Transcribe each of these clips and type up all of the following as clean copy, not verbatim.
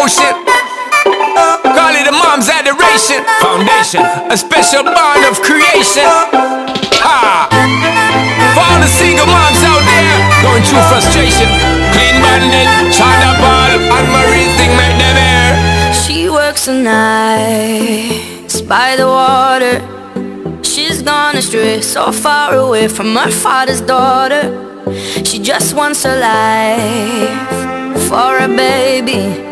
devotion. Call it a mom's adoration. Foundation, a special bond of creation. Ha! For all the single moms out there going through frustration, Clean Bandit, China Ball, and Marie thing make them air. She works the nights by the water. She's gone astray, so far away from her father's daughter. She just wants her life for a baby.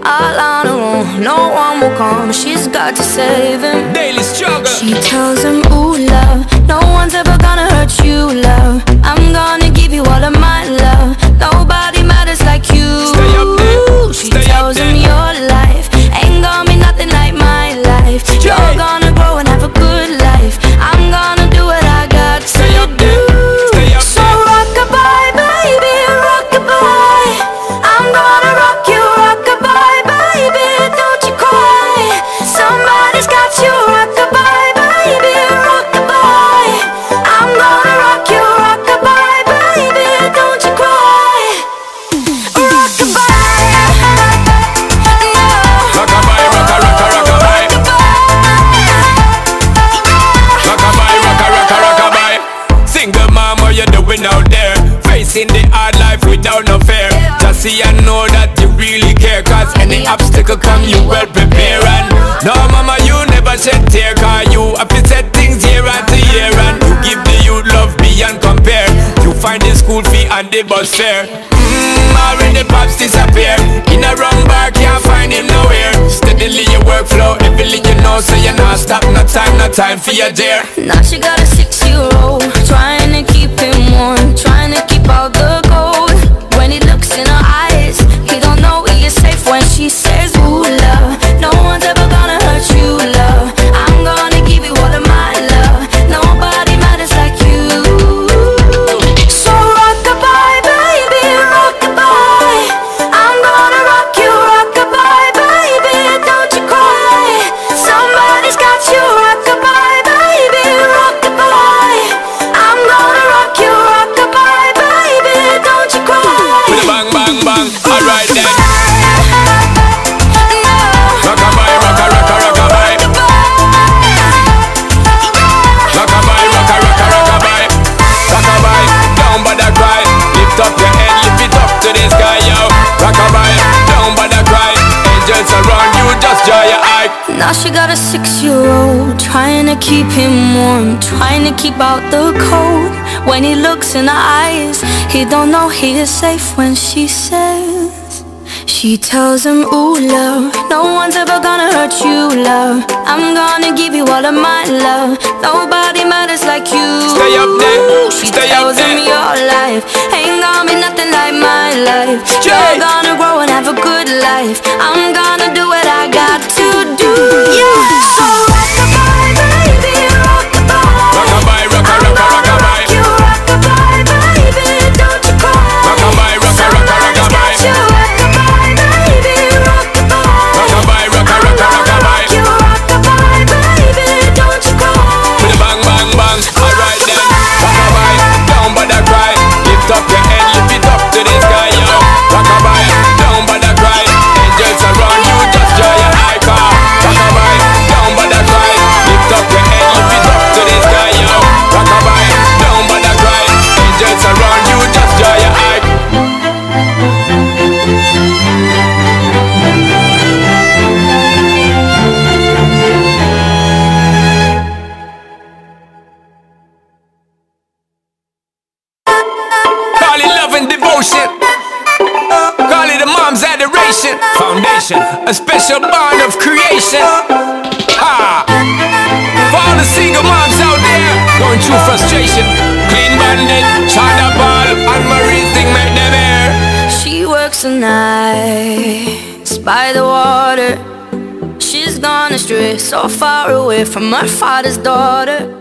All on her own, no one will come. She's got to save him. Daily struggle. She tells him, ooh love, no one's ever gonna hurt you, love. I'm gonna give you all of my love. Nobody matters like you. Stay up there. She tells him your life ain't gonna be nothing like my life. You're gonna grow and have a good life. I'm gonna do what I got to do. So rock-a-bye, baby, rock-a-bye. I'm gonna rock you, rock-a-bye, baby, don't you cry. Somebody's got you, rock-a-bye, baby, rock-a-bye. I'm gonna rock you, rock-a-bye, baby, don't you cry. Rock-a-bye, no. Rock-a-bye, rock-a-rock-a-rock-a-bye. Rock-a-bye, rock-a-rock-a-rock-a-bye. Single mom, what you doing out there? Facing the hard life without no fear. Just see and know that you really care, cause any obstacle come you well prepare. And no mama, you never shed tear, cause you have to set things year after year. And you give the youth love beyond compare. You find the school fee and the bus fare. Already pops disappear. In a wrong bar, can't find him nowhere. Steadily your workflow, everything you know, so you not stop, no time for your dear. Now she got a 6-year-old, trying to keep him warm, trying to keep out the cold. When he looks in her eyes, he don't know he is safe when she says, ooh love, no one's ever gonna hurt you, love. I'm gonna give you all of my love. Nobody matters like you. So rock-a-bye, baby, rock-a-bye. I'm gonna rock you, rock-a-bye, baby, don't you cry. Somebody's got you, rock-a-bye, baby, rock-a-bye. I'm gonna rock you, rock-a-bye, baby, don't you cry. With a bang, bang, bang, alright then. Rock-a-bye, rock-a-rock-a-rock-a-bye. Rock-a-bye, rock-a-rock-a-rock-a-bye. Rock-a-bye, down by the cry. Lift up your head, lift it up to the sky, yo. Rock-a-bye, down by the cry. Angels around you, just draw your eye. Now she got a 6-year-old, trying to keep him warm, trying to keep out the cold. When he looks in her eyes, he don't know he is safe when she says. She tells him, ooh love, no one's ever gonna hurt you, love. I'm gonna give you all of my love. Nobody matters like you. Stay up there. She Stay tells up him there. your life ain't gonna be nothing like my life. You're gonna grow and have a good life. I'm gonna do what I got to do. So rock-a-bye, baby, rock-a-bye. Rock-a-bye, rock-a-rock-a-rock-a-bye. You rock-a-bye, baby, don't you cry. Rock-a-bye, rock-a-rock-a-rock-a-bye. You rock-a-bye, baby, rock-a-bye. Rock-a-bye, rock-a-rock-a-rock-a-bye. You rock-a-bye, baby, don't you cry. With a bang, bang, bang, alright then. Rock-a-bye, down by the cry. Lift up your head, lift it up to the sky, yo. Rock-a-bye, down by the cry. Angels around you, just draw your eye, car. Rock-a-bye, down by the cry. Lift up your head, lift it up to the sky, yo. Rock-a-bye, down by the cry. Angels around you, just draw your eye. Call it love and devotion. Call it a mom's adoration. Foundation, a special bond of creation. Ha! For all the single moms out there going through frustration, Clean Bandit, China Ball, and Marie thing make them air. She works the nights by the water. She's gone astray, so far away from her father's daughter.